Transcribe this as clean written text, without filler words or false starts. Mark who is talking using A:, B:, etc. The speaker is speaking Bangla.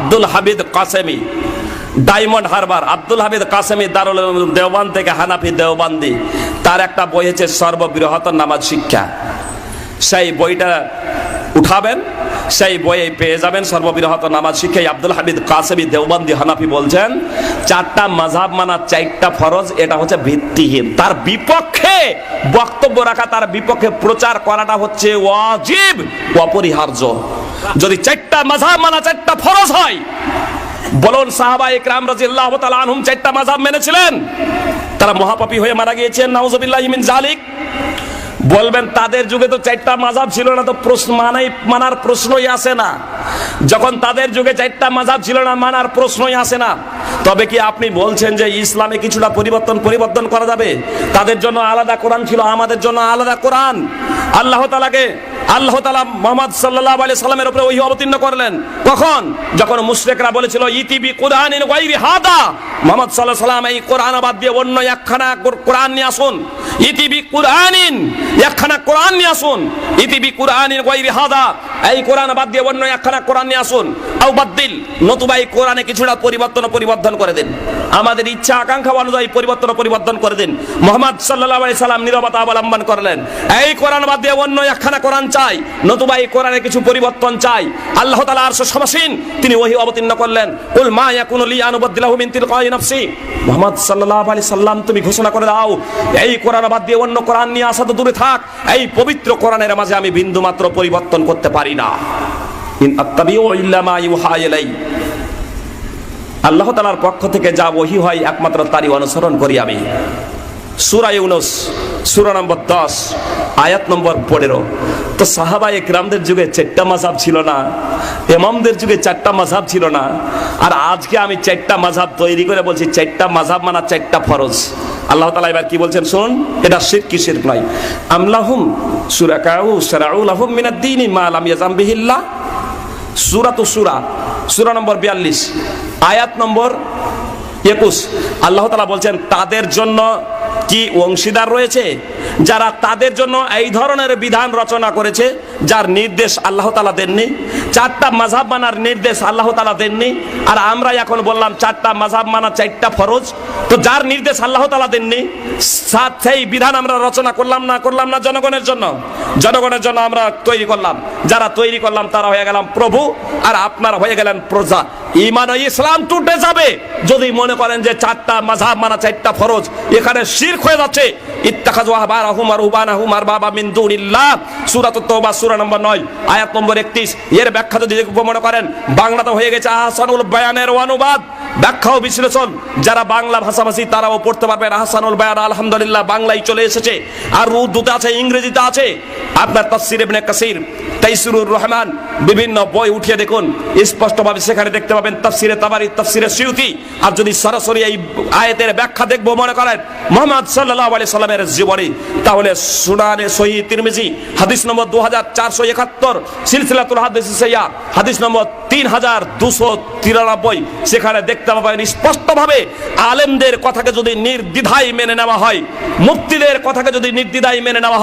A: আব্দুল হামিদ কাসেমি, ডায়মন্ড হারবার, আব্দুল হামিদ কাসেমি, দারুল উলুম দেওবন্দ থেকে হানাফি দেওবন্দি, তার একটা বই হচ্ছে সর্ববৃহৎ নামাজ শিক্ষা। সেই বইটা উঠাবেন, সেই বইয়ে পেয়ে যাবেন সর্ববৃহৎ নামাজ শিক্ষা। আব্দুল হামিদ কাসেমি দেওবন্দি হানাফি বলছেন চারটা মাযহাব মানা চারটা ফরজ, এটা হচ্ছে ভিত্তিহীন। তার বিপক্ষে বক্তব্য রাখা, তার বিপক্ষে প্রচার করাটা হচ্ছে ওয়াজিব, অপরিহার্য। যদি চারটা মাযহাব মানা চারটা ফরজ হয়, বলুন সাহাবায়ে কেরাম রাদিয়াল্লাহু তাআলা আনহুম চারটা মাযহাব মেনেছিলেন? তারা মহাপাপী হয়ে মারা গিয়েছেন, নাউযুবিল্লাহি মিন যালিক। বলবেন তাদের যুগে তো চারটা মাযহাব ছিল না, তো প্রশ্ন মানার প্রশ্নই আসে না। যখন তাদের যুগে চারটা মাযহাব ছিল না, মানার প্রশ্নই আসে না। তবে কি আপনি বলছেন যে ইসলামে কিছুটা পরিবর্তন করা যাবে? তাদের জন্য আলাদা কোরআন ছিল, আমাদের জন্য আলাদা কোরআন। আল্লাহ তাআলা মুহাম্মদ সাল্লাল্লাহু আলাইহি সাল্লামের উপরে ওহী অবতীর্ণ করলেন কখন? যখন মুশরিকরা বলেছিল ইতি বি কুরআনিন গায়রি হাদা, মুহাম্মদ সাল্লাল্লাহু আলাইহি সাল্লাম এই কোরআন বাদ দিয়ে অন্য একখানা কোরআন নিয়ে আসুন। ইতি বি কুরআনিন, একখানা কোরআন নিয়ে আসুন। ইতি বি কুরআনিন গায়রি হাদা, এই কোরআন বাদ দিয়ে অন্য একখানা কোরআন নিয়ে আসুন। আও বাদদিল, নতুবা এই কোরআনে কিছুটা পরিবর্তন করে দিন, আমাদের ইচ্ছা আকাঙ্ক্ষা অনুযায়ী পরিবর্তন করে দিন। মুহাম্মদ সাল্লাল্লাহু আলাইহি সাল্লাম নীরবতা অবলম্বন করলেন, এই কোরআন বাদ দিয়ে অন্য একখানা কোরআন চাই, নতুবা এই কোরআনে কিছু পরিবর্তন চাই। আল্লাহ তাআলা আরশ সমাসীন, তিনি ওহী অবতীর্ণ করলেন, কুল মা ইয়াকুনু লি আন উবাদদিলাহু মিন তিলকাই নাফসি। মুহাম্মদ সাল্লাল্লাহু আলাইহি সাল্লাম তুমি ঘোষণা করে দাও, এই কোরআন বাদ দিয়ে অন্য কোরআন নিয়ে আসা তো দূরে থাক, এই পবিত্র কোরআনের মাঝে আমি বিন্দু মাত্র পরিবর্তন করতে পারি না। ইন আত্তাবিউ ইল্লা মা ইউহা ইলাই, আল্লাহ তাআলার পক্ষ থেকে যা ওহী হয় একমাত্র তারই অনুসরণ করি আমি। সূরা ইউনূস সূরা নম্বর 10 আয়াত নম্বর 15। তো সাহাবায়ে কেরামদের যুগে চারটা মাযহাব ছিল না, ইমামদের যুগে চারটা মাযহাব ছিল না, আর আজকে আমি চারটা মাযহাব তৈরি করে বলছি চারটা মাযহাব মানা চারটা ফরজ। আল্লাহ তাআলা এবার কি বলছেন শুনুন, এটা শিরক কি শিরক নয়। আমলাহুম শুরাকাউ শারাউ লাহুম মিনাদ দীনি মা লাম ইয়াযাম বিহিল্লাহ, সূরা নম্বর 42 আয়াত নম্বর 21। আল্লাহ তাআলা বলছেন তাদের জন্য কি অংশীদার রয়েছে যারা তাদের জন্য এই ধরনের বিধান রচনা করেছে যার নির্দেশ আল্লাহ তাআলা দেননি। চারটা মাযহাব মানার নির্দেশ আল্লাহ তাআলা দেননি, আর আমরা এখন বললাম চারটা মাযহাব মানা চারটা ফরজ। তো যার নির্দেশ আল্লাহ তাআলা দেননি, সেই বিধান আমরা রচনা করলাম না জনগণের জন্য আমরা তৈরি করলাম। যারা তৈরি করলাম তারা হয়ে গেলাম প্রভু, আর আপনারা হয়ে গেলেন প্রজা। ঈমান ও ইসলাম টুটে যাবে যদি মনে করেন যে চারটা মাযহাব মানা চারটা ফরজ, এখানে শিরক হয়ে যাচ্ছে। ইত্তাখাযু আহবারাহুম ওয়া রুহবানাহুম আরবাবা মিন দুনিল্লাহ, সূরা তাওবা সূরা নম্বর 9 আয়াত নম্বর 31। এর ব্যাখ্যা যদি মনে করেন বাংলাতে হয়ে গেছে আহসানুল বায়ানের অনুবাদ, ব্যাখ্যা ও বিশ্লেষণ যারা বাংলা ভাষাভাষী তারাও পড়তে পারবেন। আহসানুল বায়ান আলহামদুলিল্লাহ বাংলায় চলে এসেছে, আর উর্দুতে আছে, ইংরেজিতে আছে। আপনার তাফসীর ইবনে কাসির, তাইসিরুর রহমান, বিভিন্ন বই উঠিয়ে দেখুন, স্পষ্টভাবে সেখানে দেখতে পাবেন তাফসীরে তাবারি, তাফসীরে সিয়ুতি। আর যদি সরাসরি এই আয়াতের ব্যাখ্যা দেখবো মনে করেন মুহাম্মদ সাল্লাল্লাহু আলাইহি সাল্লামের জীবনী, তাহলে সুনানে সহিহ তিরমিজি হাদিস নম্বর 2471, সিলসিলাতুল হাদিস সাহিহা হাদিস নম্বর 3293, সেখানে দেখতে পাবেন স্পষ্টভাবে আলেমদের কথাকে যদি নির্দ্বিধায় মেনে নেওয়া হয়, মুফতিদের কথাকে যদি নির্দ্বিধায় মেনে নেওয়া হয়,